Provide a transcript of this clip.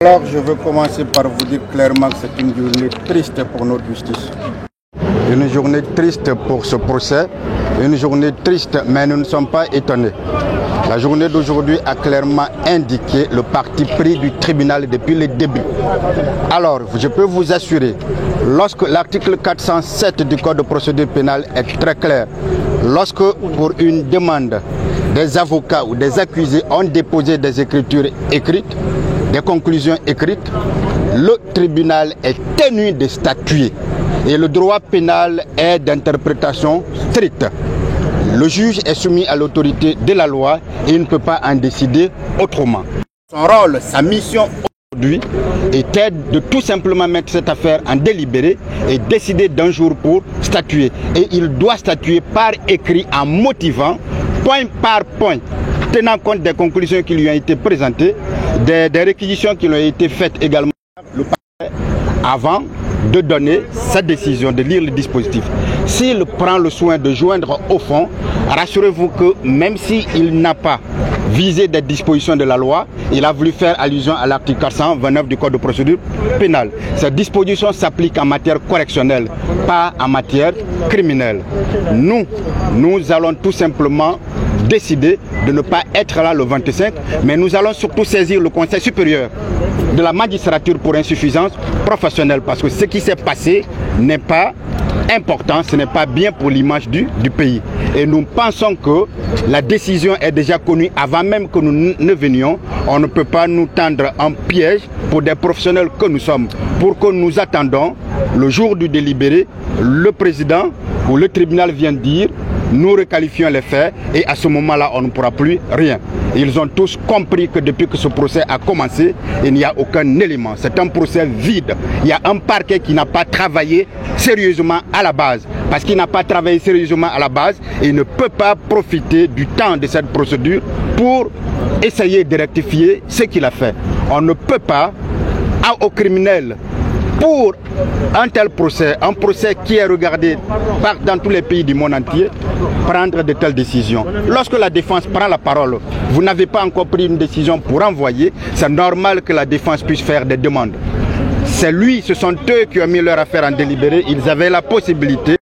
Alors, je veux commencer par vous dire clairement que c'est une journée triste pour notre justice. Une journée triste pour ce procès, une journée triste, mais nous ne sommes pas étonnés. La journée d'aujourd'hui a clairement indiqué le parti pris du tribunal depuis le début. Alors, je peux vous assurer, lorsque l'article 407 du Code de procédure pénale est très clair, lorsque pour une demande, des avocats ou des accusés ont déposé des écritures écrites, des conclusions écrites, le tribunal est tenu de statuer. Et le droit pénal est d'interprétation stricte. Le juge est soumis à l'autorité de la loi et il ne peut pas en décider autrement. Son rôle, sa mission aujourd'hui était de tout simplement mettre cette affaire en délibéré et décider d'un jour pour statuer. Et il doit statuer par écrit en motivant, point par point, tenant compte des conclusions qui lui ont été présentées, des réquisitions qui lui ont été faites également avant de donner sa décision, de lire le dispositif. S'il prend le soin de joindre au fond, rassurez-vous que même s'il n'a pas visé des dispositions de la loi, il a voulu faire allusion à l'article 429 du Code de procédure pénale. Cette disposition s'applique en matière correctionnelle, pas en matière criminelle. Nous allons tout simplement décider de ne pas être là le 25, mais nous allons surtout saisir le Conseil supérieur de la magistrature pour insuffisance professionnelle, parce que ce qui s'est passé n'est pas important, ce n'est pas bien pour l'image du pays. Et nous pensons que la décision est déjà connue avant même que nous ne venions. On ne peut pas nous tendre un piège pour des professionnels que nous sommes. Pour que nous attendons le jour du délibéré, le président ou le tribunal vient dire, nous requalifions les faits et à ce moment-là, on ne pourra plus rien. Ils ont tous compris que depuis que ce procès a commencé, il n'y a aucun élément. C'est un procès vide. Il y a un parquet qui n'a pas travaillé sérieusement à la base. Parce qu'il n'a pas travaillé sérieusement à la base, il ne peut pas profiter du temps de cette procédure pour essayer de rectifier ce qu'il a fait. On ne peut pas, au pour un tel procès, un procès qui est regardé dans tous les pays du monde entier, prendre de telles décisions. Lorsque la défense prend la parole, vous n'avez pas encore pris une décision pour envoyer, c'est normal que la défense puisse faire des demandes. Ce sont eux qui ont mis leur affaire en délibéré, ils avaient la possibilité